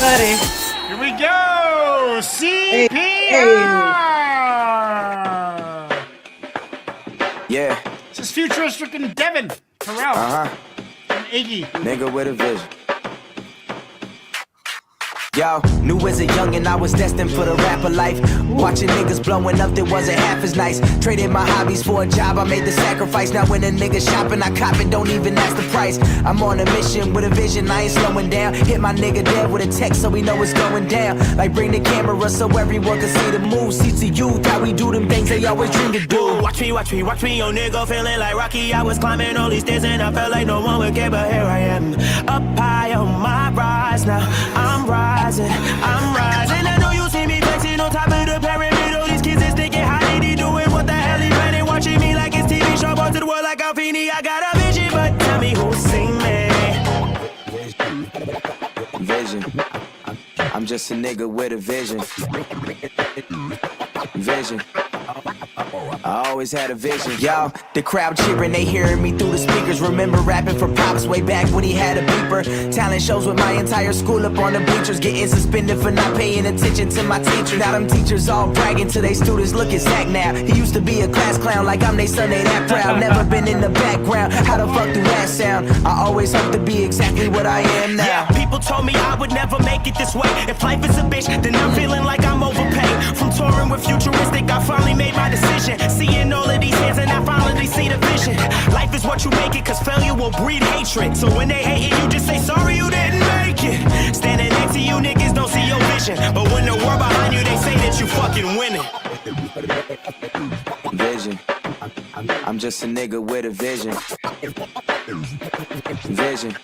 everybody. Here we go. CPR. Yeah. This is Futuristic and Devvon, Terrell, and Iggy. Nigga with a vision. Yo, knew as a youngin' I was destined for the rapper life. Watching niggas blowing up that wasn't half as nice. Traded my hobbies for a job, I made the sacrifice. Now when a nigga shopping, I cop it, don't even ask the price. I'm on a mission with a vision, I ain't slowing down. Hit my nigga dead with a text so we know it's going down. Like bring the camera so everyone can see the moves. See to youth, how we do them things they always dream to do. Watch me, yo nigga feeling like Rocky. I was climbing all these stairs and I felt like no one would care, but here I am. Up high on my rise now, I'm rising. I know you see me flexing on top of the pyramid. All these kids is thinking how they doing. What the hell he running, watching me like it's TV show. Brought to the world like Alfini. I got a vision, but tell me who's seen me. Vision. I'm just a nigga with a vision. Vision. I always had a vision. Yo, the crowd cheering, they hearing me through the speakers. Remember rapping for Pops way back when he had a beeper. Talent shows with my entire school up on the bleachers. Getting suspended for not paying attention to my teacher. Now them teachers all bragging to their students, look at Zach now. He used to be a class clown like I'm they son, they that proud. Never been in the background, how the fuck do that sound? I always hope to be exactly what I am now. Yeah, people told me I would never make it this way. If life is a bitch, then I'm feeling like I'm overpaid. From touring with Futuristic, I finally made my decision. Seeing all of these hands and I finally see the vision. Life is what you make it, cause failure will breed hatred. So when they hate it, you just say sorry you didn't make it. Standing next to you niggas don't see your vision, but when the world behind you, they say that you fucking winning. Vision. I'm just a nigga with a vision. Vision.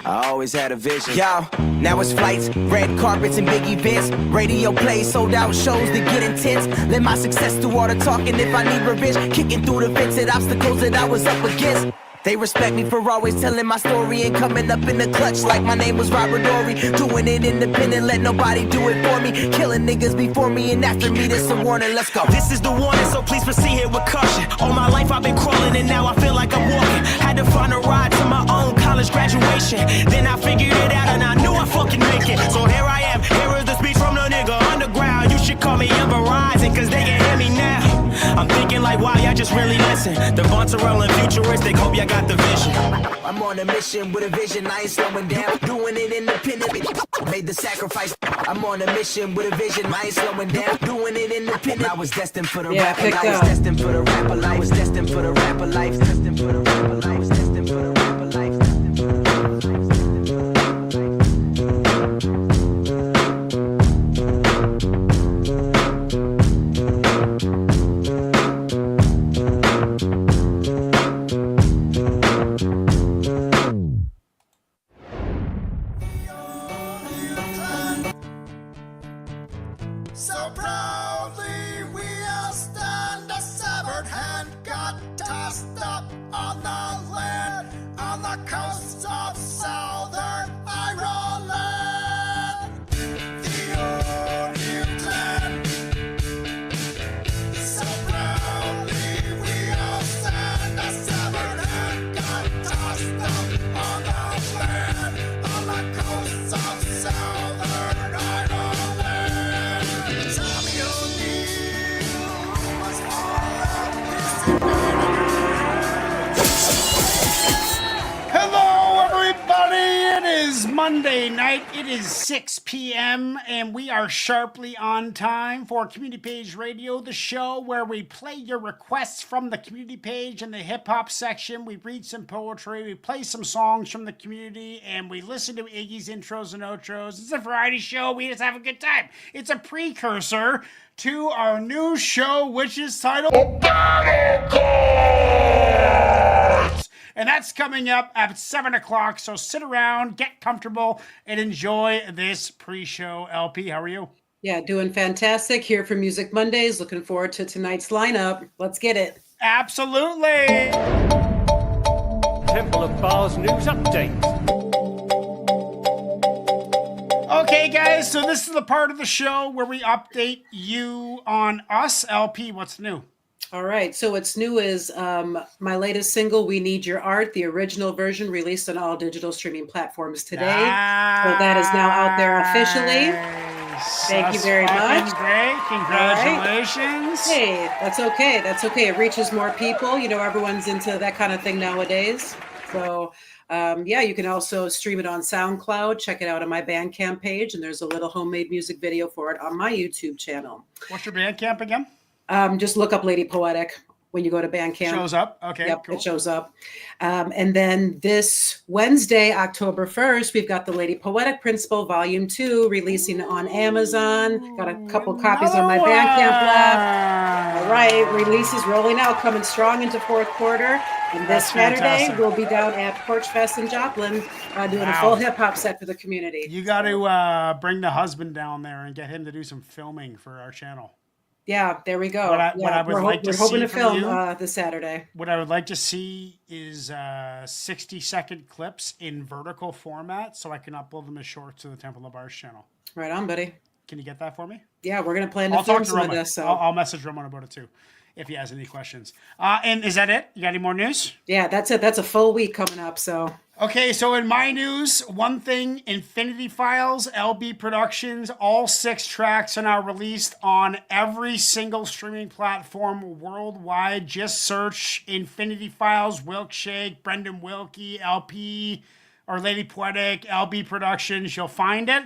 I always had a vision. Yo, now it's flights, red carpets and big events. Radio plays, sold out shows that get intense. Let my success do all the talking if I need revenge. Kicking through the fence at obstacles that I was up against. They respect me for always telling my story and coming up in the clutch like my name was Robert Dory. Doing it independent, let nobody do it for me. Killing niggas before me and after me, this a warning, let's go. This is the warning, so please proceed here with caution. All my life I've been crawling and now I feel like I'm walking. Had to find a ride to my own college graduation. Then I figured it out and I knew I fucking make it. So here I am, here is the speech from the nigga underground. You should call me Ever Rising, cause they can hear me now. I'm thinking like, wow, y'all just really listen. Devvon, Terrell, and Futuristic, hope y'all got the vision. I'm on a mission with a vision, I ain't slowing down. Doing it independently, made the sacrifice. I'm on a mission with a vision, I ain't slowing down. Doing it independent. I was destined for the rapper life. I was destined for the rapper life. I was destined for the rapper life. Destined for the rapper life. I was destined for the rapper life. So proudly we all stand, a severed hand got tossed up on the land, on the coast of southern Ireland. The Onion Clan. So proudly we all stand, a severed hand got tossed up on the land, on the coast of southern Ireland. Hello, everybody. It is Monday night. It is 6 p.m. and we are sharply on time for Community Page Radio, the show where we play your requests from the community page in the hip-hop section. We read some poetry, we play some songs from the community, and we listen to Iggy's intros and outros. It's a variety show. We just have a good time. It's a precursor to our new show, which is titled Battle Cards! And that's coming up at 7 o'clock, so sit around, get comfortable, and enjoy this pre-show. LP, how are you? Yeah, doing fantastic. Here for Music Mondays. Looking forward to tonight's lineup. Let's get it. Absolutely. Temple of Bars news update. Okay, guys, so this is the part of the show where we update you on us. LP, what's new? All right. So what's new is my latest single, "We Need Your Art," the original version released on all digital streaming platforms today. So that is now out there officially. Thank you very much. Great. Congratulations. Hey, that's okay. That's okay. It reaches more people. You know, everyone's into that kind of thing nowadays. So, yeah, you can also stream it on SoundCloud. Check it out on my Bandcamp page. And there's a little homemade music video for it on my YouTube channel. What's your Bandcamp again? Just look up Lady Poetic when you go to Bandcamp. Shows up. Okay, yep, cool. It shows up. And then this Wednesday, October 1st, we've got the Lady Poetic Principle Volume 2 releasing on Amazon. Got a couple copies on my Bandcamp left. All right, release is rolling out, coming strong into fourth quarter. And this Saturday, we'll be down at Porch Fest in Joplin doing a full hip-hop set for the community. You got to bring the husband down there and get him to do some filming for our channel. Yeah, there we go. We're hoping to film this Saturday. What I would like to see is 60-second clips in vertical format so I can upload them as shorts to the Temple of Bars channel. Right on, buddy. Can you get that for me? Yeah, we're going to plan to film some of this. So. I'll message Roman about it too, if he has any questions. And is that it? You got any more news? Yeah, that's it. That's a full week coming up, so... Okay, so in my news, one thing, Infinity Files, LB Productions, all 6 tracks are now released on every single streaming platform worldwide. Just search Infinity Files, Wilkshake, Brendan Wilkie, LP, or Lady Poetic, LB Productions. You'll find it.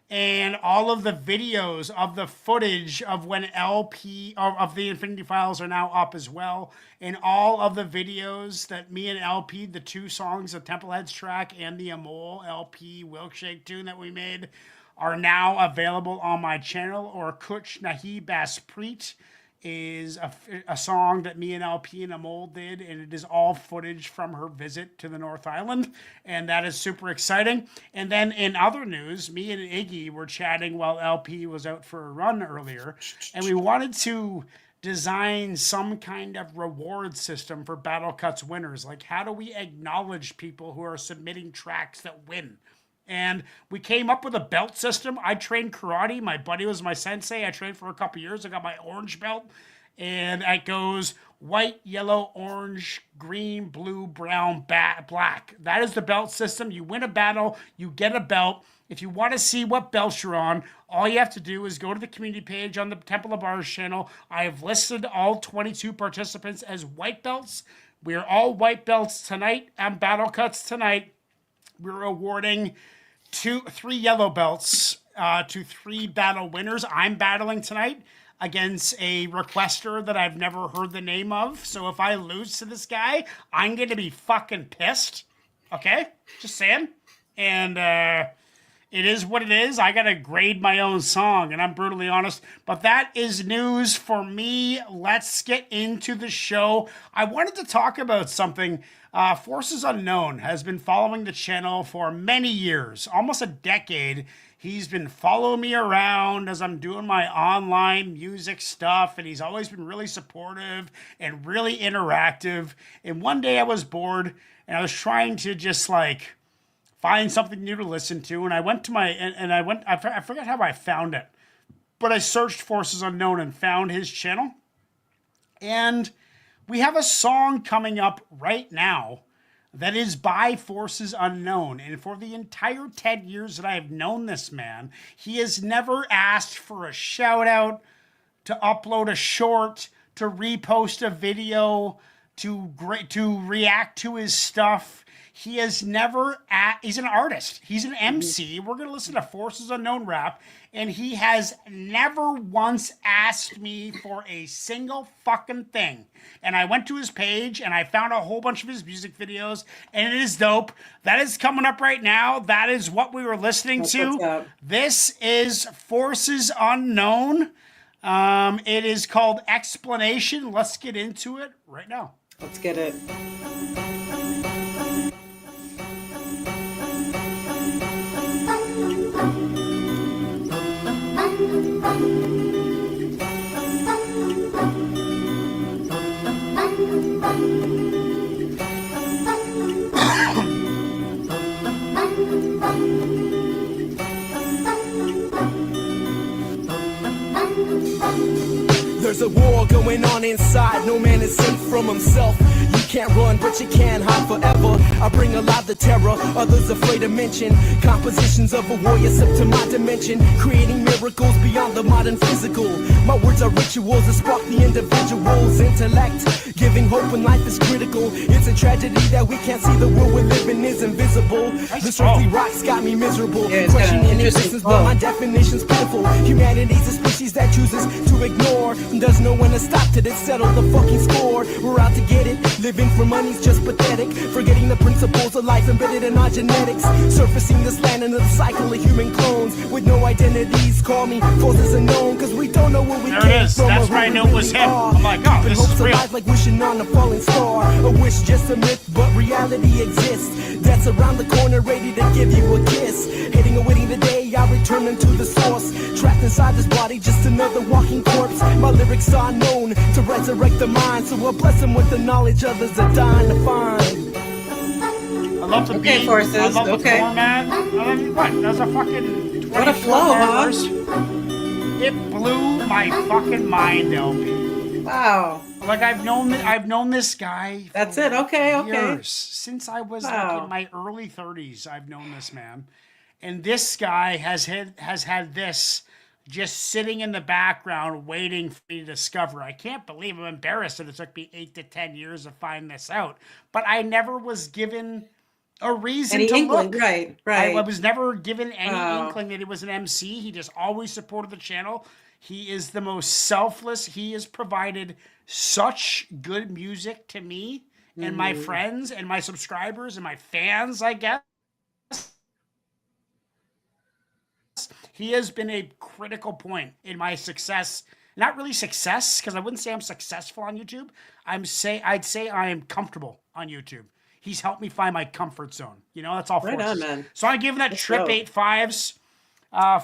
And all of the videos of the footage of when LP of the Infinity Files are now up as well. And all of the videos that me and LP, the 2 songs, the Templeheads track and the Immortal LP Wilkshake tune that we made, are now available on my channel. Or Kuch Nahi Baspreet is a song that me and LP and Amol did, and it is all footage from her visit to the North Island, and that is super exciting. And then in other news, me and Iggy were chatting while LP was out for a run earlier, and we wanted to design some kind of reward system for Battle Cuts winners. Like, how do we acknowledge people who are submitting tracks that win? And we came up with a belt system. I trained karate. My buddy was my sensei. I trained for a couple years. I got my orange belt. And it goes white, yellow, orange, green, blue, brown, black. That is the belt system. You win a battle, you get a belt. If you want to see what belts you're on, all you have to do is go to the community page on the Temple of Bars channel. I have listed all 22 participants as white belts. We are all white belts tonight and Battle Cuts tonight. We're awarding 3 yellow belts to 3 battle winners. I'm battling tonight against a requester that I've never heard the name of. So if I lose to this guy, I'm going to be fucking pissed. Okay? Just saying. And it is what it is. I got to grade my own song, and I'm brutally honest. But that is news for me. Let's get into the show. I wanted to talk about something. Forces Unknown has been following the channel for many years, almost a decade. He's been following me around as I'm doing my online music stuff, and he's always been really supportive and really interactive. And one day I was bored, and I was trying to just like find something new to listen to, and I went to I forget how I found it, but I searched Forces Unknown and found his channel. And we have a song coming up right now that is by Forces Unknown. And for the entire 10 years that I have known this man, he has never asked for a shout out, to upload a short, to repost a video, to react to his stuff. He has never, he's an artist. He's an MC. We're going to listen to Forces Unknown rap. And he has never once asked me for a single fucking thing. And I went to his page and I found a whole bunch of his music videos. And it is dope. That is coming up right now. That is what we were listening to. This is Forces Unknown. It is called Explanation. Let's get into it right now. Let's get it. There's a war going on inside, no man is safe from himself. You can't run, but you can't hide forever. I bring alive the terror, others afraid to mention. Compositions of a warrior up to my dimension, creating miracles beyond the modern physical. My words are rituals that spark the individual's intellect, giving hope when life is critical. It's a tragedy that we can't see the world we're living is invisible. This earthly rocks got me miserable. Yeah, it's Questioning kinda interesting existence, but my definition's pitiful. Humanity's a species that chooses to ignore, doesn't know when to stop till it settle the fucking score. We're out to get it, living for money's just pathetic. Forgetting the principles of life embedded in our genetics. Surfacing this land into the cycle of human clones with no identities. Call me forces unknown, cause we don't know where we There came it is. from. That's or where I who knew we it was really him. are. I'm like, oh, Keeping this hopes is real. alive like wishing on a falling star. A wish just a myth, but reality exists. That's around the corner, ready to give you a kiss. Hitting and waiting the day I return into the source. Trapped inside this body, just another walking corpse. My lyrics are known to resurrect the mind, so we'll bless them with the knowledge others are dying to find. I love the Okay, beat. Forces, I love the okay. format. What? That's a fucking 24 What a flow, huh? hours. It blew my fucking mind, LP. Wow. Like I've known this guy. That's for it. Okay, okay. years. Since I was like Wow. in my early 30s, I've known this man, and this guy has had this just sitting in the background waiting for me to discover. I can't believe I'm embarrassed that it took me 8 to 10 years to find this out, but I never was given a reason Any to inkling, look. right, right. I was never given any Wow. inkling that he was an MC. He just always supported the channel. He is the most selfless. He has provided such good music to me and my friends and my subscribers and my fans, I guess. He has been a critical point in my success. Not really success, because I wouldn't say I'm successful on YouTube. I'd say I am comfortable on YouTube. He's helped me find my comfort zone. You know, that's all. Right Forces. on, man. So I'm giving that trip go. 8.5s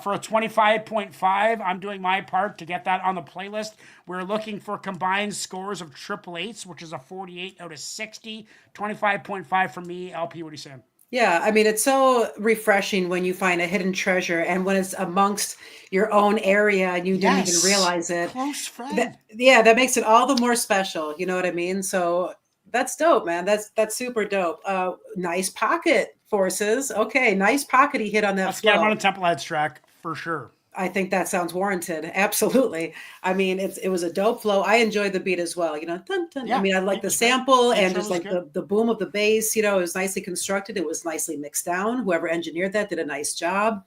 for a 25.5. I'm doing my part to get that on the playlist. We're looking for combined scores of triple eights, which is a 48 out of 60. 25.5 for me. LP, what are you saying? Yeah, I mean, it's so refreshing when you find a hidden treasure and when it's amongst your own area and you didn't even realize it. Close friend. That makes it all the more special. You know what I mean? So that's dope, man. That's super dope. Nice pocket, Forces. Okay, nice pocket he hit on that Let's get him flow. on a Templeheads track for sure. I think that sounds warranted. Absolutely. I mean, it was a dope flow. I enjoyed the beat as well. You know, dun, dun. Yeah, I mean, I like it the was great. sample and Intro just was like good. the boom of the bass. You know, it was nicely constructed. It was nicely mixed down. Whoever engineered that did a nice job.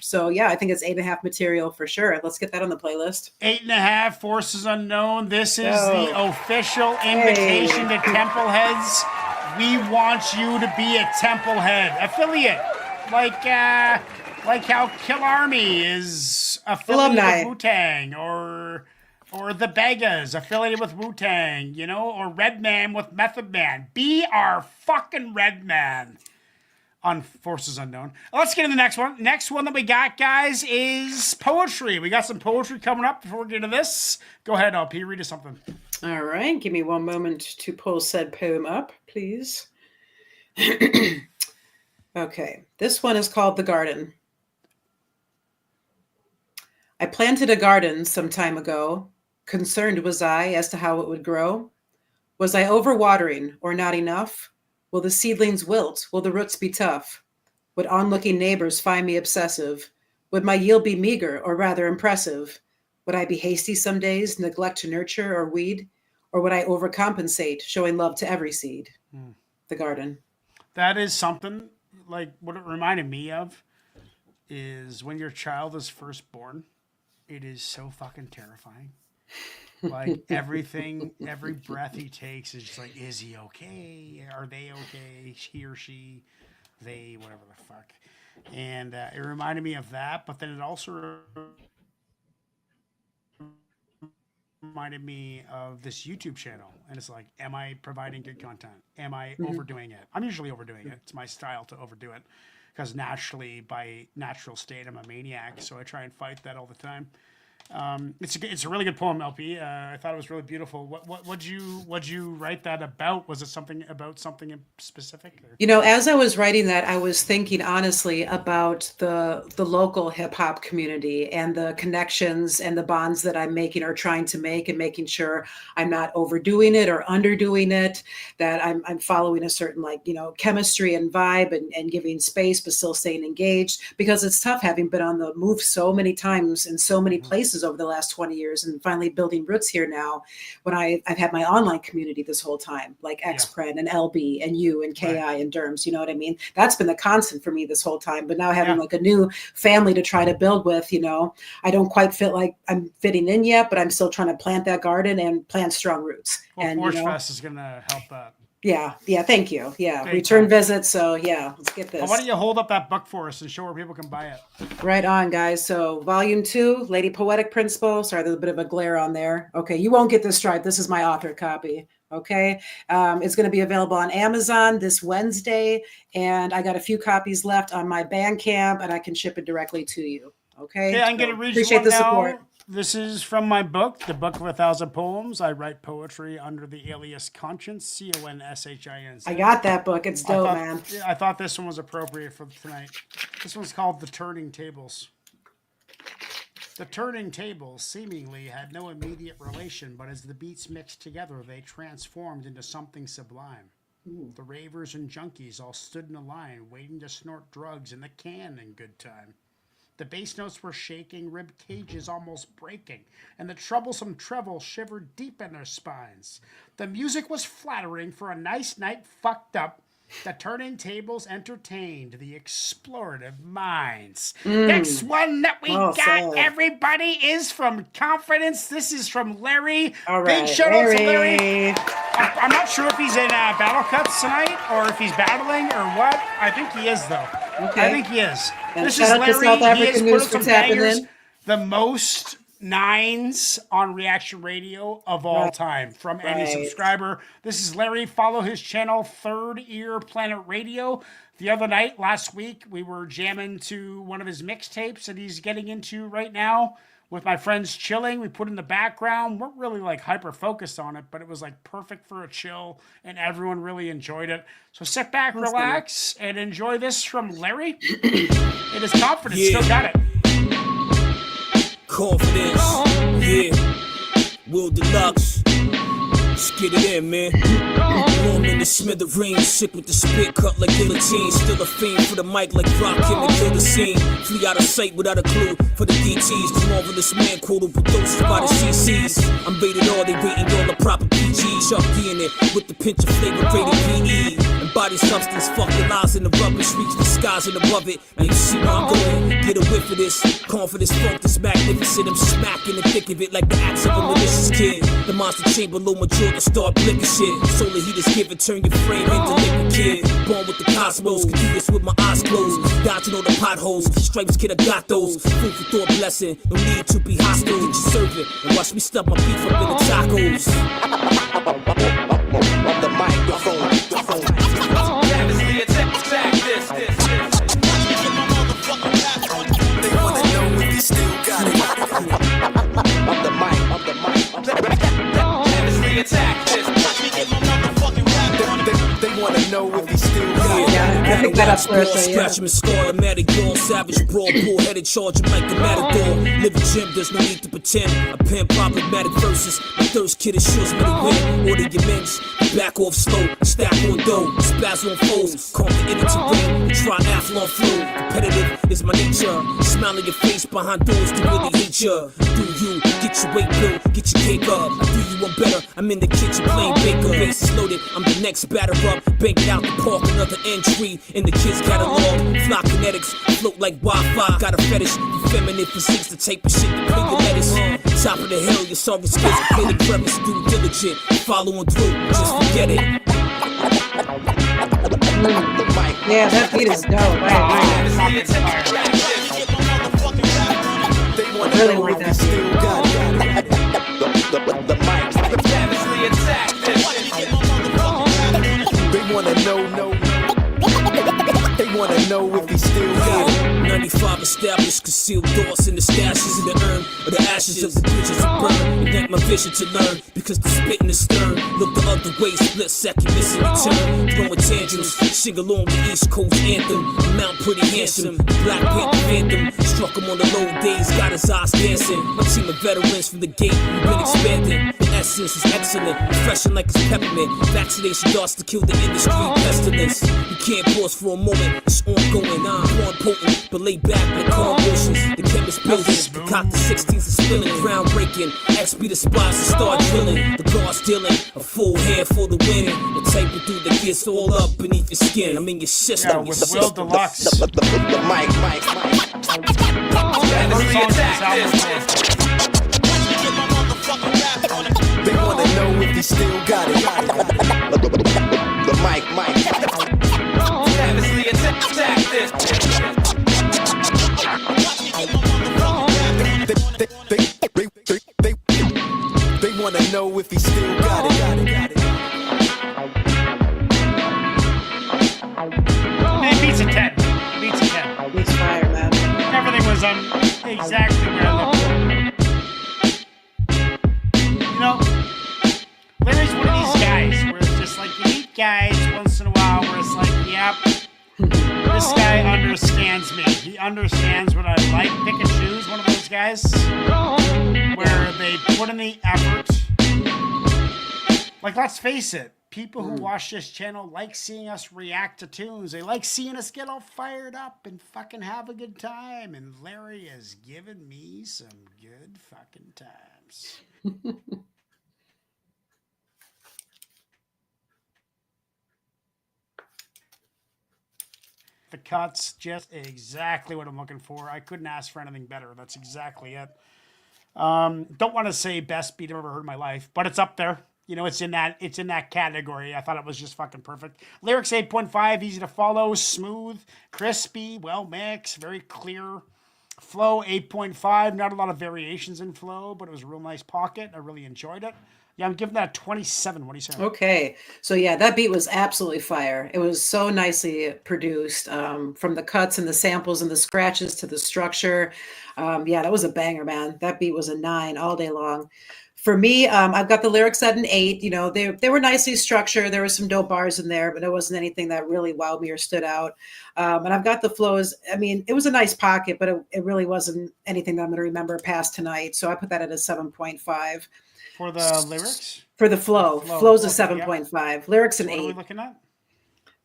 So yeah, I think it's 8.5 material for sure. Let's get that on the playlist. 8.5, Forces Unknown. This is Yo. the official invitation to Templeheads. We want you to be a Templehead affiliate, like how Kill Army is affiliated Alumni. with Wu-Tang, or the Begas affiliated with Wu-Tang, you know, or Redman with Method Man. Be our fucking Redman on Forces Unknown. Let's get to the next one. Next one that we got, guys, is poetry. We got some poetry coming up before we get into this. Go ahead, LP, read us something. All right. Give me one moment to pull said poem up, please. Okay. This one is called The Garden. I planted a garden some time ago. Concerned was I as to how it would grow. Was I overwatering or not enough? Will the seedlings wilt? Will the roots be tough? Would onlooking neighbors find me obsessive? Would my yield be meager or rather impressive? Would I be hasty some days, neglect to nurture or weed? Or would I overcompensate, showing love to every seed? The garden. That is something, like, what it reminded me of is when your child is first born, it is so fucking terrifying. Like, everything, every breath he takes is just like, is he okay? Are they okay? He or she, they, whatever the fuck. And it reminded me of that, but then it also reminded me of this YouTube channel. And it's like, am I providing good content? Am I overdoing it? I'm usually overdoing it. It's my style to overdo it. Because naturally, by natural state, I'm a maniac. So I try and fight that all the time. It's a really good poem, LP. I thought it was really beautiful. What'd you write that about? Was it something in specific? Or? You know, as I was writing that, I was thinking honestly about the local hip hop community and the connections and the bonds that I'm making or trying to make, and making sure I'm not overdoing it or underdoing it, that I'm following a certain chemistry and vibe and giving space, but still staying engaged, because it's tough having been on the move so many times in so many places over the last 20 years and finally building roots here now, when I've had my online community this whole time, like XPren and LB and you and KI and Derms, you know what I mean? That's been the constant for me this whole time. But now having like a new family to try to build with, I don't quite feel like I'm fitting in yet, but I'm still trying to plant that garden and plant strong roots. Well, and Forge Fest is going to help that. Yeah, thank you. Yeah, return visits. So let's get this. Well, why don't you hold up that book for us and show where people can buy it? Right on, guys. So volume 2, Lady Poetic Principle. Sorry, there's a bit of a glare on there. Okay, you won't get this stripe. This is my author copy. Okay, it's going to be available on Amazon this Wednesday, and I got a few copies left on my Bandcamp, and I can ship it directly to you. Okay. Yeah, I'm going to read appreciate you one the now. support. This is from my book, The Book of 1,000 Poems. I write poetry under the alias Conscience, CONSHINC. I got that book. It's dope, man. I thought this one was appropriate for tonight. This one's called The Turning Tables. The turning tables seemingly had no immediate relation, but as the beats mixed together, they transformed into something sublime. Ooh. The ravers and junkies all stood in a line, waiting to snort drugs in the can in good time. The bass notes were shaking, rib cages almost breaking, and the troublesome treble shivered deep in their spines. The music was flattering for a nice night fucked up. The turning tables entertained the explorative minds. Next one that we got, everybody, is from Confidence. This is from Larry. All right, big shout out to Larry. I'm not sure if he's in Battle Cuts tonight or if he's battling or what. I think he is, though. Okay. I think he is. And this is Larry. South African he has news put some bangers. The most 9s on Reaction Radio of all time from any subscriber. This is Larry. Follow his channel, Third Ear Planet Radio. The other night, last week, we were jamming to one of his mixtapes that he's getting into right now with my friends chilling. We put in the background. We're really hyper focused on it, but it was perfect for a chill, and everyone really enjoyed it. So sit back, relax, and enjoy this from Larry. It is Confidence. Still got it. Confidence, Will Deluxe. Let's get it in, man. Warm in the smithereens, sick with the spit cut like guillotine. Still a fiend for the mic like Rock in the kill the scene. Flee out of sight without a clue for the DTs. The marvelous man quoted with those by the CCs. I'm rated all, they rating all the proper PGs. Chuck D in it with the pinch of flavor rated PE. Embody substance, fuck the lies in the rubbish. Reach the skies and above it. And you see where I'm going, get a whiff of this. Confidence, funk this magnificent. I'm smacking the thick of it like the axe of a malicious kid. The monster chamber, low mature to start blinking shit. Solar heat is given, turn your frame into liquid kid. Born with the cosmos, can do this with my eyes closed. Dodging all the potholes, stripes kid, I got those. Food for thought blessing, no need to be hostile. Get your servant and watch me stuff my beef up in the tacos. The microphone. They wanna know if you still got it. I'm the mic. They wanna know if he still got it. I think that up first. Scratch him and scar a matted ball, savage brawl, bull-headed, charge him like a matador. Live a gym, there's no need to pretend. A pen problematic versus my thirst kid assures me to win. Order your mints, back off slow, stack on dough, spaz on foes, calm the inner terrain, triathlon flow. Competitive is my nature. Smile on your face behind doors to really hate ya. Do you get your weight built, get your cake up? I do you one better. I'm in the kitchen playing baker. Base is loaded, I'm the next batter up. Bank it out the park, another entry in the kids' catalog. Fly kinetics, float like Wi-Fi. Got a fetish for feminine physiques, the tape of shit to pay your lettuce. Top of the hill, your sorry skills, pay the crevice, do diligent. Following through, just forget it. Yeah, that beat is dope. They wanna really know like if that. he still got it. The mic. They wanna know. They wanna know if he's still got it. 95 established concealed thoughts in the stashes in the urn or the ashes of the bridges to burn. Ignite my vision to learn because the spitting is stern. Look the other way, split second, missing return. Throwing tantrums, sing along the East Coast anthem. I'm out pretty handsome, Black Panther phantom. Struck him on the low days, got his eyes dancing. My team of veterans from the gate, we've been expanding. The essence is excellent, refreshing like it's peppermint. Vaccination darts to kill the industry pestilence. You can't pause for a moment, it's ongoing. I'm potent, but lay back like calm motions. The chemist building, caught the 16s and spilling, groundbreaking. X be the spots and start drilling. The guards dealing, a full hand for the win. The type of dude that gets all up beneath your skin. I'm in your system. Yeah, with Will Deluxe. The mic. They wanna know if he still got it. The mic. They wanna know if he still got it. It beats a 10. Beats a 10. Beats fire, man. Everything was exactly where I looked for. You know, Larry's one of these guys where it's just like you meet guys once in a while where it's like, yep, this guy understands me. He understands what I like. Pick and choose, one of those guys where they put in the effort. Like, let's face it, people who watch this channel like seeing us react to tunes. They like seeing us get all fired up and fucking have a good time. And Larry has given me some good fucking times. The cuts, just exactly what I'm looking for. I couldn't ask for anything better. That's exactly it. Don't want to say best beat I've ever heard in my life, but it's up there. You know, it's in that category. I thought it was just fucking perfect. Lyrics 8.5, easy to follow, smooth, crispy, well mixed, very clear. Flow 8.5, not a lot of variations in flow, but it was a real nice pocket. I really enjoyed it. Yeah, I'm giving that a 27. What do you say? Okay. So yeah, that beat was absolutely fire. It was so nicely produced, from the cuts and the samples and the scratches to the structure. Yeah, that was a banger, man. That beat was a 9 all day long. For me, I've got the lyrics at an 8. You know, they were nicely structured. There were some dope bars in there, but it wasn't anything that really wowed me or stood out. And I've got the flows. I mean, it was a nice pocket, but it really wasn't anything that I'm going to remember past tonight. So I put that at a 7.5. For the lyrics? For the flow. Flow's a 7.5. Yeah. Lyrics an 8. What are we looking at?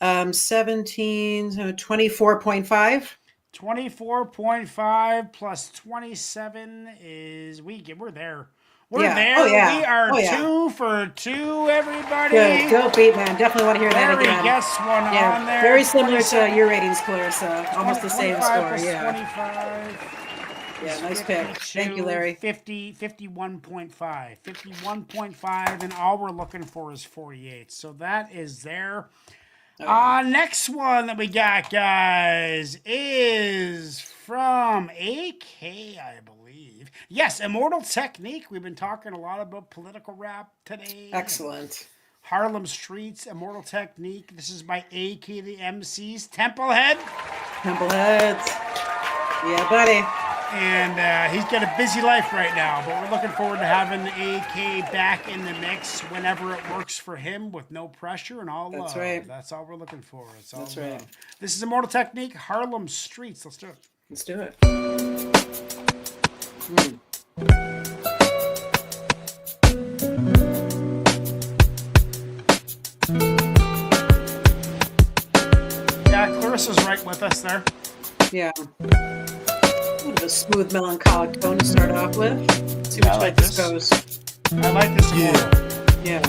24.5. 24.5 plus 27 is we're there. We're Yeah. there. Oh, yeah. We are Oh, yeah. 2 for 2, everybody. Good. Dope beat, man. Definitely want to hear that Larry again. gets one Yeah. on there. Very similar to 27, your ratings, Clarissa. Almost the same 25 score. plus Yeah. 25. Yeah, nice pick. Thank you, Larry. 51.5. 51.5, and all we're looking for is 48. So that is there. Okay. Next one that we got, guys, is from AK, I believe. Yes, Immortal Technique. We've been talking a lot about political rap today. Excellent. Harlem Streets, Immortal Technique. This is by AKtheEmcee's Templehead. Templeheads. Yeah, buddy. And he's got a busy life right now, but we're looking forward to having AK back in the mix whenever it works for him with no pressure and all love. That's right. That's all we're looking for. It's all That's love. right. This is Immortal Technique, Harlem Streets. Let's do it. Let's do it. Yeah, Clarissa's right with us there. Yeah. A bit of a smooth, melancholic tone to start off with. Let's see which I way like this this. goes. I like this Immortal. Yeah.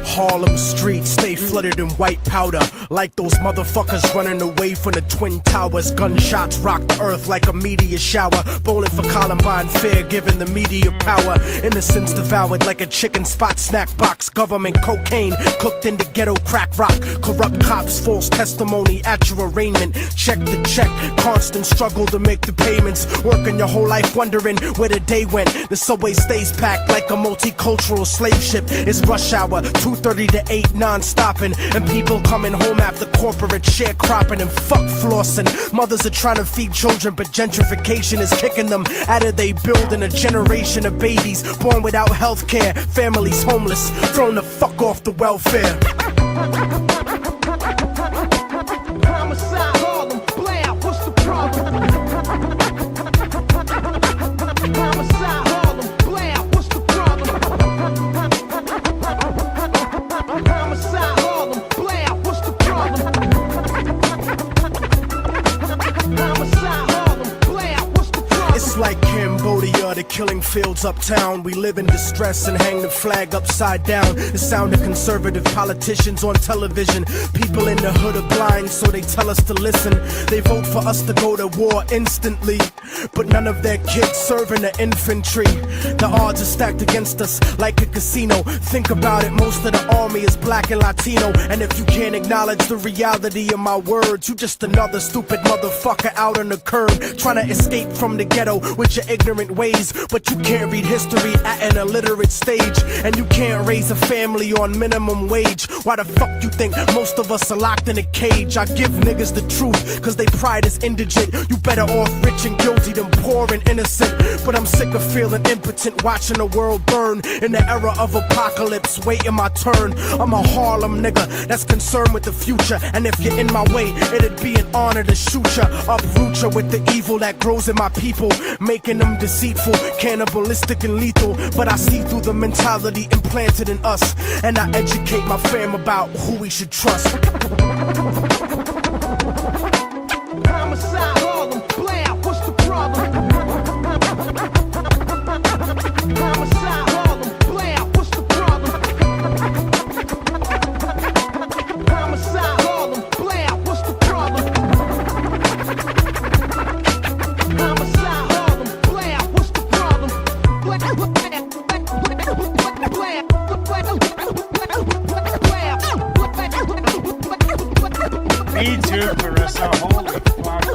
Harlem streets stay flooded in white powder, like those motherfuckers running away from the Twin Towers. Gunshots rock the earth like a meteor shower. Bowling for Columbine, fear giving the media power. Innocence devoured like a chicken spot snack box. Government cocaine cooked into ghetto crack rock. Corrupt cops, false testimony at your arraignment. Check the check, constant struggle to make the payments. Working your whole life wondering where the day went. The subway stays packed like a multicultural slave ship. It's rush hour, 2 6:30 to 8 non-stopping, and people coming home after corporate sharecropping and fuck flossing. Mothers are trying to feed children, but gentrification is kicking them out of they building. A generation of babies born without health care, families homeless, thrown the fuck off the welfare. Homicide, Harlem, blam, what's the problem? Homicide, Harlem, blam, what's the problem? Homicide, Harlem, blam, what's the problem? Homicide, Harlem, blam, what's the problem? It's like Cambodia, the killing fields uptown. We live in distress and hang the flag upside down. The sound of conservative politicians on television. People in the hood are blind, so they tell us to listen. They vote for us to go to war instantly, but none of their kids serve in the infantry. The odds are stacked against us like a casino. Think about it, most of the army is black and Latino. And if you can't acknowledge the reality of my words, you just another stupid motherfucker out on the curb, trying to escape from the ghetto with your ignorant ways. But you can't read history at an illiterate stage, and you can't raise a family on minimum wage. Why the fuck you think most of us are locked in a cage? I give niggas the truth, cause they pride is indigent. You better off rich and guilty than poor and innocent. But I'm sick of feeling impotent, watching the world burn. In the era of apocalypse, waiting my turn. I'm a Harlem nigga that's concerned with the future, and if you're in my way, it'd be an honor to shoot ya, uproot ya with the evil that grows in my people, making them deceitful, cannibalistic and lethal. But I see through the mentality implanted in us, and I educate my fam about who we should trust. Homicide, Harlem, blam, what's the problem? Homicide, Harlem, blam, what's the problem? Homicide, Harlem, blam, what's the problem? Homicide, Harlem, blam, what's the problem? Me too, Clarissa. Holy fuck.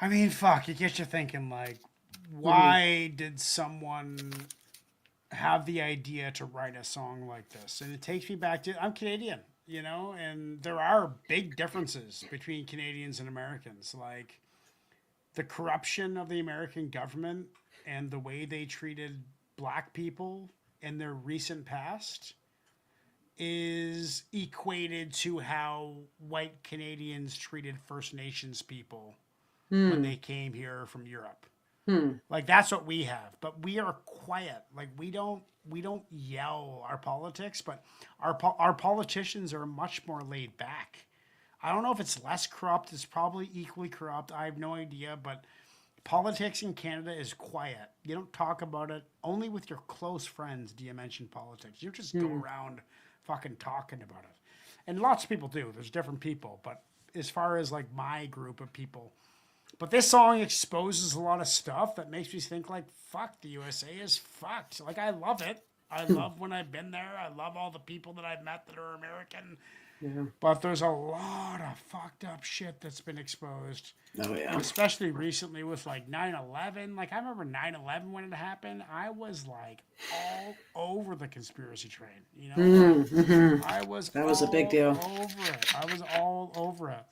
I mean, fuck, it gets you thinking, like, why did someone have the idea to write a song like this? And it takes me back to, I'm Canadian, you know, and there are big differences between Canadians and Americans. Like, the corruption of the American government and the way they treated black people in their recent past is equated to how white Canadians treated First Nations people when they came here from Europe. Like, that's what we have, but we are quiet. Like, we don't yell our politics, but our politicians are much more laid back. I don't know if it's less corrupt. It's probably equally corrupt. I have no idea, but politics in Canada is quiet. You don't talk about it. Only with your close friends do you mention politics. You just go around fucking talking about it. And lots of people do. There's different people, but as far as like my group of people, but this song exposes a lot of stuff that makes me think like, fuck, the USA is fucked. Like, I love it. I love when I've been there. I love all the people that I've met that are American. Yeah. But there's a lot of fucked up shit that's been exposed. Oh, yeah. And especially recently with like 9/11. Like, I remember 9/11 when it happened. I was like all over the conspiracy train. You know? That was a big deal. Over it. I was all over it.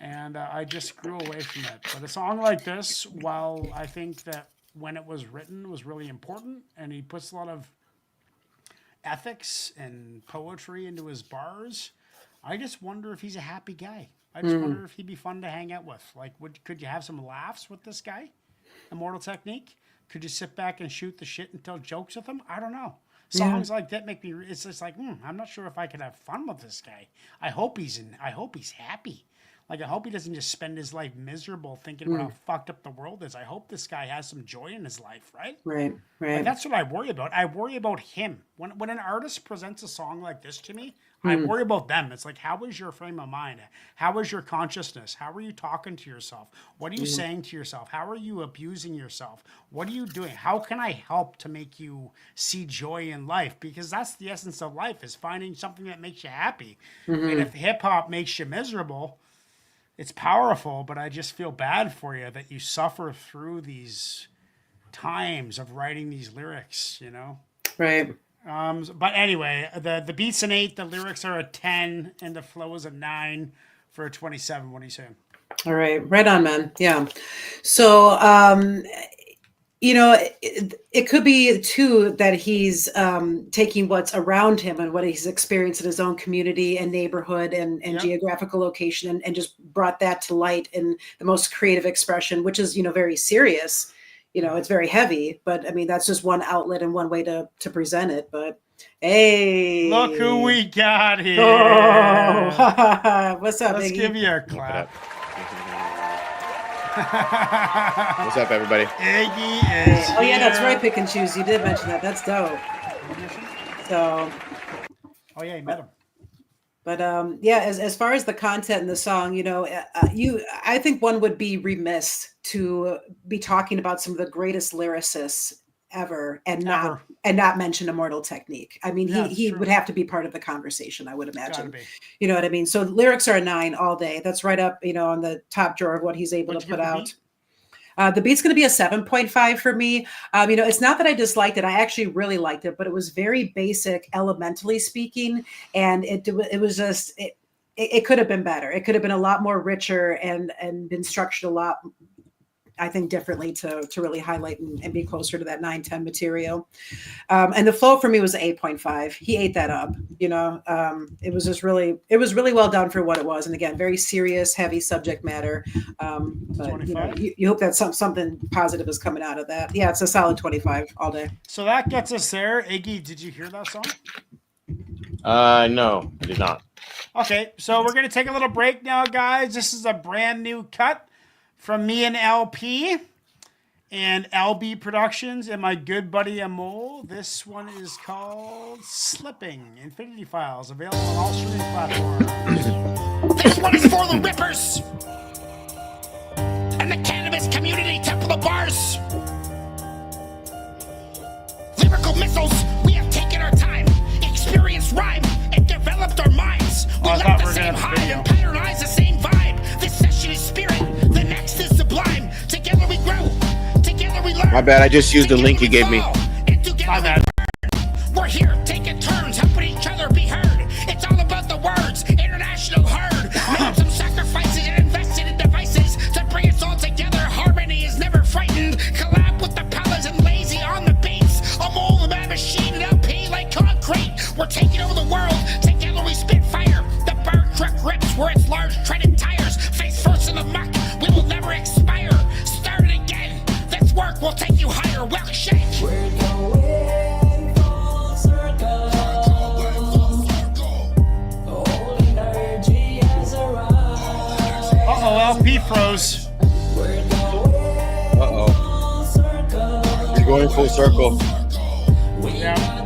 And I just grew away from it. But a song like this, while I think that when it was written was really important, and he puts a lot of ethics and poetry into his bars, I just wonder if he's a happy guy. I just wonder if he'd be fun to hang out with. Like, could you have some laughs with this guy? Immortal Technique? Could you sit back and shoot the shit and tell jokes with him? I don't know. Songs like that make me. It's just like, I'm not sure if I could have fun with this guy. I hope he's happy. Like, I hope he doesn't just spend his life miserable thinking about how fucked up the world is. I hope this guy has some joy in his life, right? Right. Like, that's what I worry about. I worry about him. When an artist presents a song like this to me, I worry about them. It's like, how is your frame of mind? How is your consciousness? How are you talking to yourself? What are you saying to yourself? How are you abusing yourself? What are you doing? How can I help to make you see joy in life? Because that's the essence of life, is finding something that makes you happy. And if hip hop makes you miserable, it's powerful, but I just feel bad for you that you suffer through these times of writing these lyrics, you know? Right. But anyway, the beat's an 8, the lyrics are a 10, and the flow is a 9 for a 27. What are you saying? All right. Right on, man. Yeah. So, you know, it could be too that he's taking what's around him and what he's experienced in his own community and neighborhood and geographical location and just brought that to light in the most creative expression, which is, you know, very serious. You know, it's very heavy, but I mean, that's just one outlet and one way to present it. But hey, Look who we got here. Oh, what's up, Let's Iggy? give you a clap. What's up, everybody? Iggy is Oh yeah, that's here. right. Pick and choose. You did mention that. That's dope. So, Oh yeah, you met him. but yeah, as far as the content in the song, you know, I think one would be remiss to be talking about some of the greatest lyricists ever and Ever. not mention Immortal Technique. I mean, Yeah, he true. would have to be part of the conversation, I would Gotta imagine. be. You know what I mean? So lyrics are a 9 all day. That's right up, you know, on the top drawer of what he's able What'd to you put give the out. beat? The beat's going to be a 7.5 for me. You know, it's not that I disliked it. I actually really liked it, but it was very basic, elementally speaking. And it was just, it could have been better. It could have been a lot more richer and been structured a lot, I think, differently to really highlight and be closer to that 9-10 material. And the flow for me was 8.5. He ate that up, you know. It was really well done for what it was. And again, very serious, heavy subject matter. But you know, 25? you hope that something positive is coming out of that. Yeah, it's a solid 25 all day. So that gets us there. Iggy, did you hear that song? No, I did not. Okay, so we're gonna take a little break now, guys. This is a brand new cut from me and LP and LB Productions and my good buddy Amol. This one is called Slipping. Infinity Files, available on all streaming platforms. This one is for the rippers and the cannabis community temple of bars. Lyrical missiles, we have taken our time, experienced rhyme, and developed our minds. We I left thought the we were same gonna have high video. and patternized the same vibe. This session is spirit, the next is sublime. Together we grow, together we learn. My bad, I just used the link you gave me. And together My we bad. We're here taking turns, helping each other be heard. It's all about the words, international herd. Made some sacrifices and invested in devices to bring us all together. Harmony is never frightened. Collab with the palace and lazy on the beats. I'm all the man machine and LP like concrete. We're taking over the world, together we spit fire. The bird truck rips where it's large treaded tires. Face first in the muck, we will never expire. Start it again, this work will take you higher. Well, shake. We're going full circle. All energy has arrived. Uh-oh, LP froze. Uh-oh. He's going full circle. Yeah.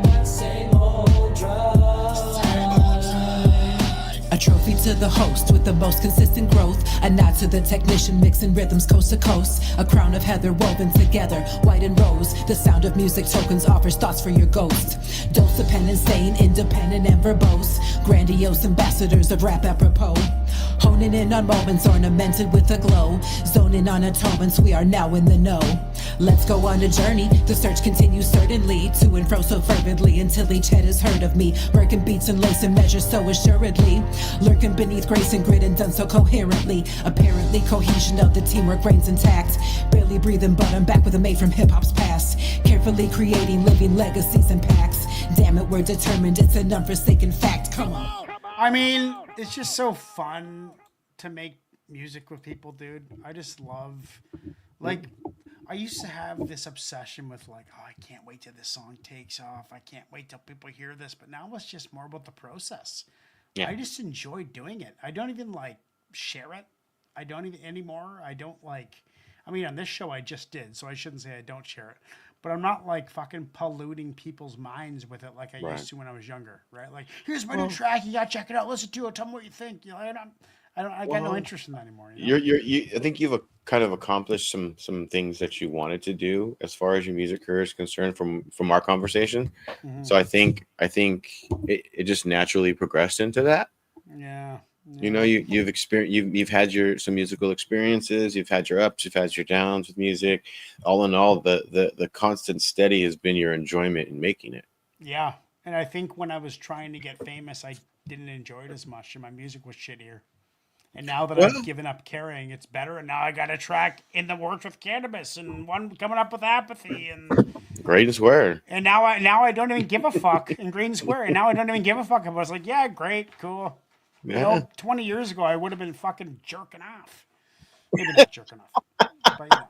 A trophy to the host with the most consistent growth. A nod to the technician mixing rhythms coast to coast. A crown of heather woven together, white and rose. The sound of music tokens offers thoughts for your ghost. Dose of pen insane, independent and verbose. Grandiose ambassadors of rap apropos. Honing in on moments ornamented with a glow. Zoning on atonements, we are now in the know. Let's go on a journey. The search continues certainly. To and fro so fervently until each head has heard of me. Working beats and lace and measure so assuredly. Lurking beneath grace and grit and done so coherently. Apparently cohesion of the teamwork reigns intact. Barely breathing but I'm back with a mate from hip-hop's past. Carefully creating living legacies and packs. Damn it, we're determined, it's an unforsaken fact. Come on. I mean, it's just so fun to make music with people, dude. I just love, like, I used to have this obsession with, like, oh, I can't wait till this song takes off. I can't wait till people hear this. But now it's just more about the process. Yeah. I just enjoy doing it. I don't even, like, share it. I don't even anymore. I don't like. I mean, on this show I just did, so I shouldn't say I don't share it. But I'm not like fucking polluting people's minds with it like I used to when I was younger, right? Like, here's my new track, you gotta check it out, listen to it, tell me what you think. You know, I got no interest in that anymore. You know? I think you've kind of accomplished some things that you wanted to do as far as your music career is concerned from our conversation. So I think it just naturally progressed into that. Yeah. You know, you've experienced, you've had some musical experiences, you've had your ups, you've had your downs with music. All in all, the constant steady has been your enjoyment in making it. Yeah, and I think when I was trying to get famous, I didn't enjoy it as much, and my music was shittier. And now that I've given up caring, it's better. And now I got a track in the works with Cannabis, and one coming up with Apathy, and Great and Square. And now I don't even give a fuck in Green Square. And now I don't even give a fuck. I was like, yeah, great, cool. Yeah. You know, 20 years ago, I would have been fucking jerking off. Maybe not jerking off. But, you know.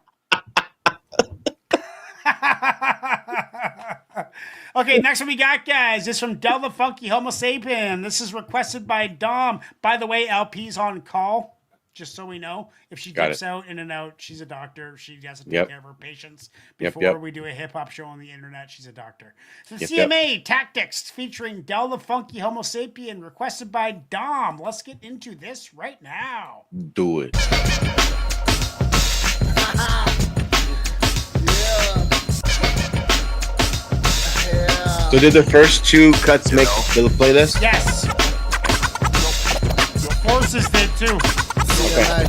Okay, next one we got, guys, is from Tha Funkee Homosapien. This is requested by Dom. By the way, LP's on call, just so we know. If she dips out in and out, she's a doctor. She has to take care of her patients. Before we do a hip-hop show on the internet, she's a doctor. So CMA Tactics featuring Tha Funkee Homosapien, requested by Dom. Let's get into this right now. Do it. So did the first two cuts make the playlist? Yes. Forces did too. Okay.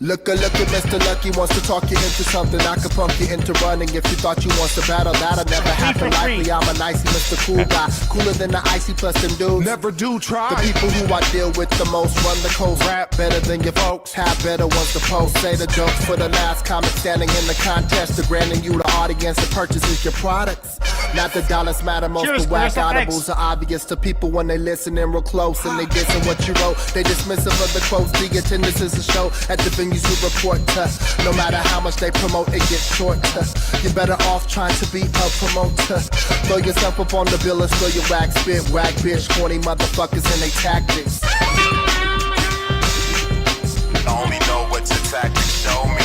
Look at Mr. Lucky wants to talk you into something. I could pump you into running if you thought you wants to battle. That'll never happen likely. I'm a nicey Mr. Cool Guy. Cooler than the icy plus them dudes. Never do try. The people who I deal with the most run the coast. Rap better than your folks. Have better ones to post. Say the jokes for the last comic standing in the contest. To granting you the audience that purchases your products. Not the dollars matter most. Cheers, the whack Chris, audibles are obvious to people when they listen in real close. And they dissing what you wrote. They dismissive of the quotes. The attendance is a show at the venue. You report to. No matter how much they promote, it gets short. You're better off trying to be a promoter. Throw yourself up on the bill and spill your whack spit, whack bitch, corny motherfuckers and they tactics. I only know what your tactics show me.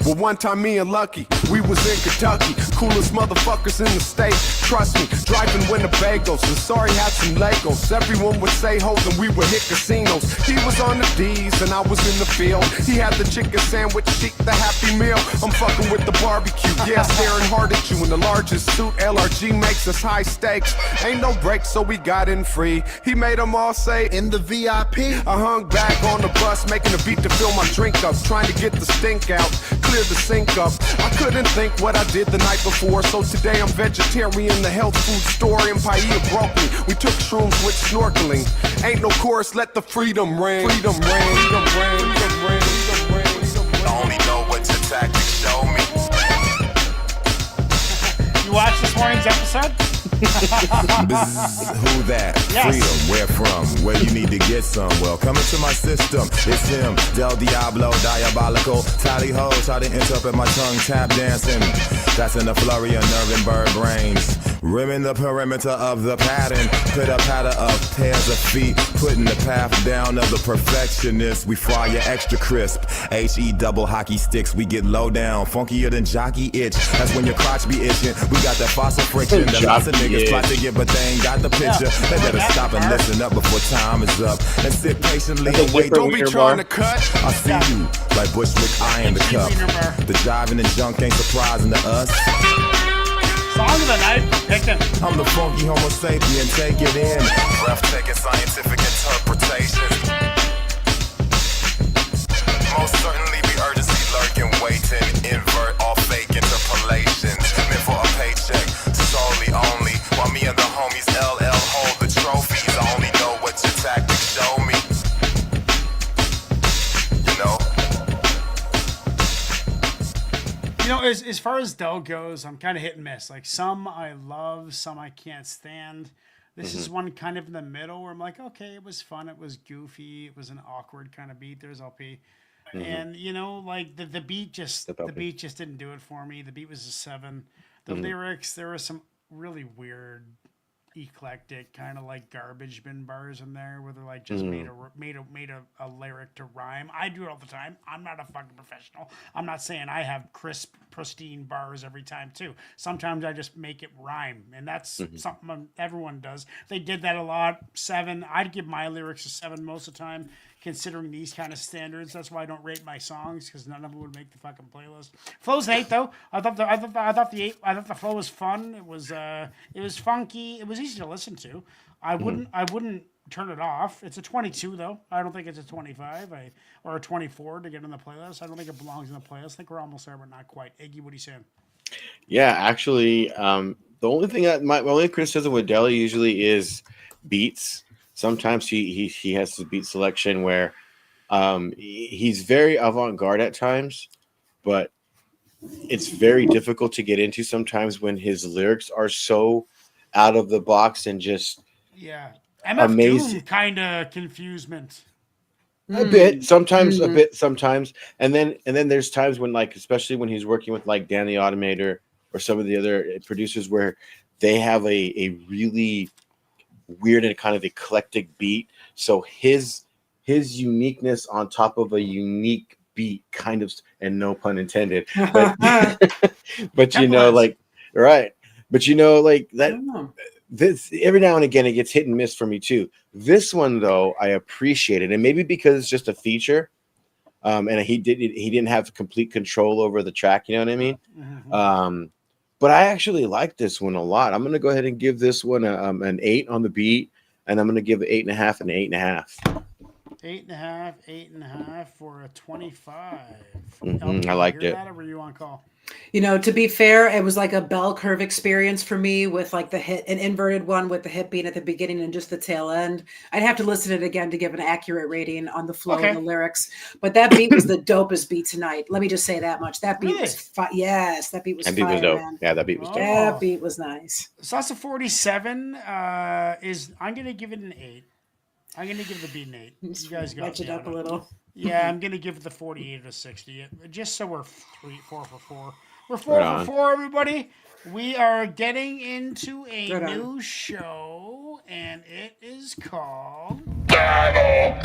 Well, one time me and Lucky, we was in Kentucky, coolest motherfuckers in the state. Trust me, driving Winnebagos, and sorry had some Legos. Everyone would say hoes and we would hit casinos. He was on the D's and I was in the field. He had the chicken sandwich, sheik the Happy Meal. I'm fucking with the barbecue, yeah, staring hard at you in the largest suit. LRG makes us high stakes. Ain't no break, so we got in free. He made them all say, in the VIP. I hung back on the bus, making a beat to fill my drink up, trying to get the stink out. Clear the sink up. I couldn't think what I did the night before, so today I'm vegetarian. The health food store in Paia broke me. We took shrooms with snorkeling. Ain't no chorus, let the freedom ring. Freedom ring. Freedom ring. Freedom ring. Freedom ring. Freedom ring. I only know what your tactics show me. You watched this morning's episode? Who that? Yes. Freedom, where from? Where you need to get some? Well, come into my system. It's him, Del Diablo, diabolical. Tally ho, try to interrupt my tongue, tap dancing. That's in the flurry of Nuremberg brains. Rimming the perimeter of the pattern. Put a patter of pairs of feet. Putting the path down of the perfectionist. We fire extra crisp. H-E double hockey sticks. We get low down. Funkier than jockey itch. That's when your crotch be itching. We got that fossil friction. That lots of niggas plot to get, but they ain't got the picture. They better stop and listen up before time is up. And sit patiently and wait. Don't be trying to cut. I see you like Bushwick eye in the cup. The jiving and junk ain't surprising to us. Song of the night for picking. I'm the funky homo sapien, take it in. Breathtaking scientific interpretation. Most certainly be urgency lurking, waiting. Invert all fake interpolations. Meant for a paycheck, solely only. While me and the homies LL hold the trophies. I only know what your tactics show me. You know? You know, as far as Del goes, I'm kind of hit and miss. Like, some I love, some I can't stand. This is one kind of in the middle where I'm like, okay, it was fun, it was goofy, it was an awkward kind of beat. There's LP. And you know, like the beat just Step up the it. beat just didn't do it for me. The beat was a 7. The Mm-hmm. lyrics, there were some really weird, eclectic kind of like garbage bin bars in there where they're like just made a lyric to rhyme. I do it all the time. I'm not a fucking professional. I'm not saying I have crisp, pristine bars every time too. Sometimes I just make it rhyme, and that's something everyone does. They did that a lot. 7. I'd give my lyrics a 7 most of the time, considering these kind of standards. That's why I don't rate my songs, because none of them would make the fucking playlist. Flow's an 8 though. I thought the flow was fun. It was funky. It was easy to listen to. I wouldn't turn it off. It's a 22 though. I don't think it's a 25 or a 24 to get in the playlist. I don't think it belongs in the playlist. I think we're almost there, but not quite. Iggy, what are you saying? Yeah, actually, the only thing my only criticism with Deli usually is beats. Sometimes he has the beat selection where he's very avant-garde at times, but it's very difficult to get into sometimes when his lyrics are so out of the box and just Yeah. MF amazing. Doom kind of confusement. A bit sometimes, and then there's times when, like, especially when he's working with like Dan the Automator or some of the other producers, where they have a really weird and kind of eclectic beat. So his uniqueness on top of a unique beat, kind of, and no pun intended, but but you know, like, right, but you know, like that. This every now and again it gets hit and miss for me too. This one though, I appreciate it, and maybe because it's just a feature, and he didn't have complete control over the track. You know what I mean? But I actually like this one a lot. I'm gonna go ahead and give this one an 8 on the beat, and I'm gonna give it 8.5 and 8.5. 8.5, 8.5 for a 25. I liked it. That, or were you on call? You know, to be fair, it was like a bell curve experience for me, with like an inverted one with the hit beat at the beginning and just the tail end. I'd have to listen to it again to give an accurate rating on the flow and the lyrics. But that beat was the dopest beat tonight. Let me just say that much. That beat was yes, that beat was That beat was dope. man. Yeah, that beat was dope. That beat was nice. So that's a 47. I'm gonna give it an 8. I'm gonna give the beat an 8. You guys got Match it up a little. Yeah, I'm gonna give the 48 a 60. Just so we're 4 for 4. We're 4 Right for 4, everybody. We are getting into a new show, and it is called Battle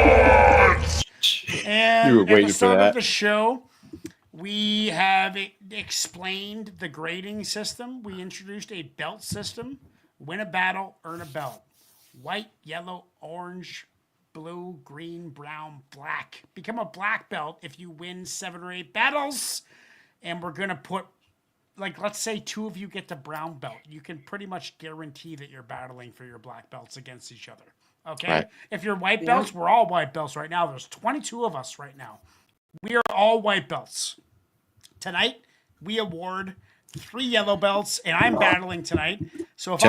Cards. And You were at the waiting for start that. of the show, we have explained the grading system. We introduced a belt system. Win a battle, earn a belt. White, yellow, orange, blue, green, brown, black. Become a black belt if you win 7 or 8 battles. And we're going to put, like, let's say 2 of you get the brown belt. You can pretty much guarantee that you're battling for your black belts against each other. Okay? Right. If you're white belts, we're all white belts right now. There's 22 of us right now. We are all white belts. Tonight, we award 3 yellow belts, and I'm battling tonight. So if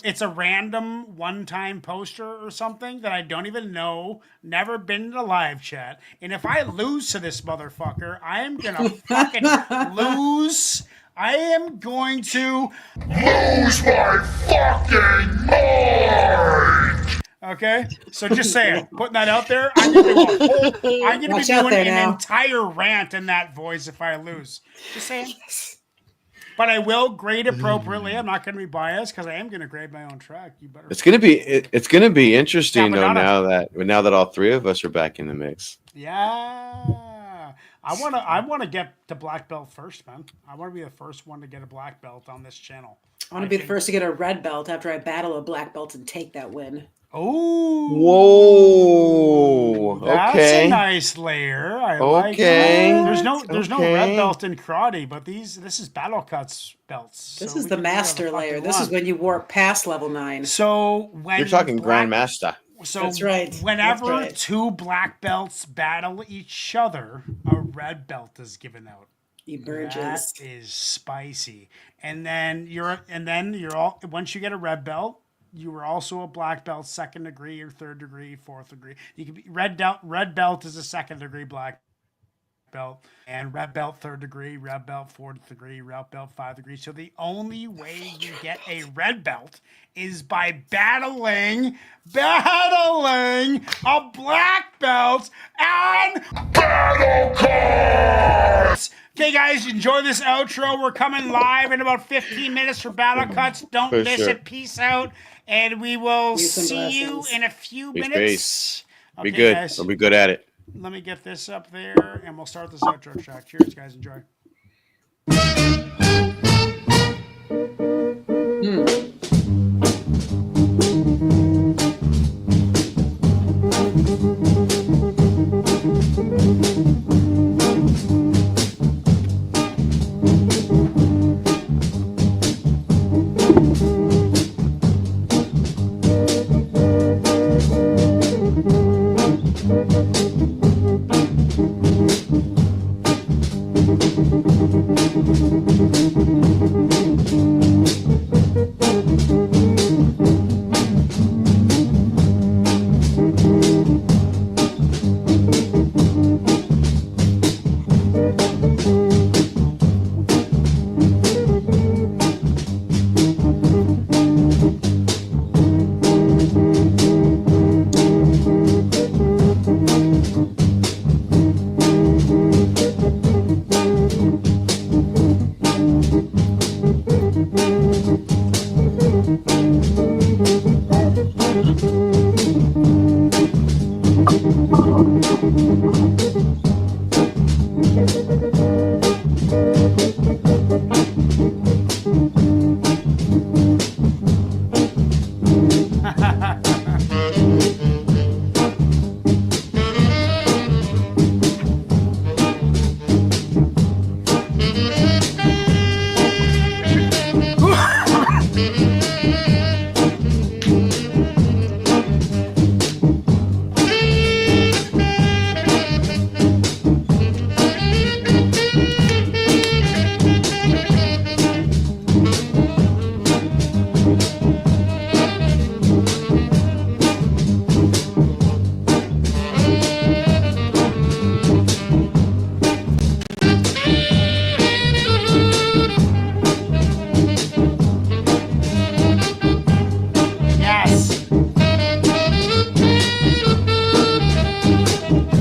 it's a random one-time poster or something that I don't even know, never been in a live chat, and if I lose to this motherfucker, I am gonna fucking lose. I am going to lose my fucking mind. Okay, so just saying, putting that out there. I'm gonna be doing an entire rant in that voice if I lose. Just saying. But I will grade appropriately. I'm not going to be biased because I am going to grade my own track. You better. It's gonna be interesting though now that all 3 of us are back in the mix. Yeah, I wanna get to black belt first, man. I want to be the first one to get a black belt on this channel. I want to be the first to get a red belt after I battle a black belt and take that win. Oh, whoa! That's okay, a nice layer. I like that. There's no red belt in karate, but this is Battle Cuts belts. This is the master layer. This is when you warp past level 9. So when you're talking Grandmaster. So that's right. Whenever 2 black belts battle each other, a red belt is given out. Emerges. That is spicy. And then you're all once you get a red belt, you were also a black belt, 2nd degree or 3rd degree, 4th degree. You can be red belt is a 2nd degree black belt, and red belt 3rd degree, red belt 4th degree, red belt 5th degree. So the only way you get a red belt is by battling a black belt and battle cuts. Okay, guys, enjoy this outro. We're coming live in about 15 minutes for battle cuts. Don't For miss sure. it. Peace out, and we will Peace and see you blessings. in a few Peace, minutes. peace. Okay, Be good. guys. We'll be good at it. Let me get this up there, and we'll start this outro track. Cheers, guys. Enjoy.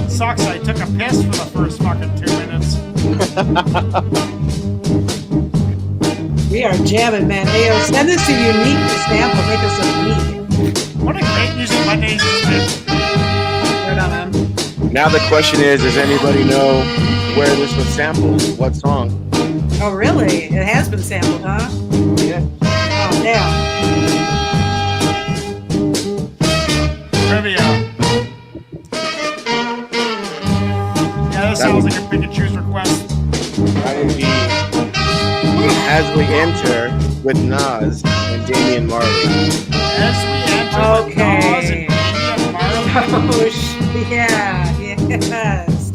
Sucks, I took a piss for the first fucking 2 minutes. We are jamming, man. Hey, yo, send us a unique sample. Make us a unique. What a great Music Mondays has been. Right on, man. Now the question is, does anybody know where this was sampled? What song? Oh, really? It has been sampled, huh? Yeah. Oh, damn. Trivia. Yeah, this sounds like a pick and choose request. That would be As We Enter with Nas and Damian Marley. As we enter with Nas and Damian Marley. Oh, yeah. Yes.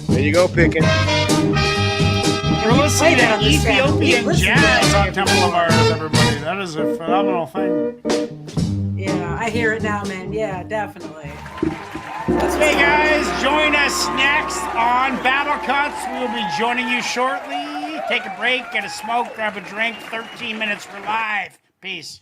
There you go, picking. We're listening to Ethiopian jazz on Temple of Ours, everybody. That is a phenomenal thing. Yeah, I hear it now, man. Yeah, definitely. Hey guys, join us next on Battle Cuts. We will be joining you shortly. Take a break, get a smoke, grab a drink. 13 minutes for live. Peace.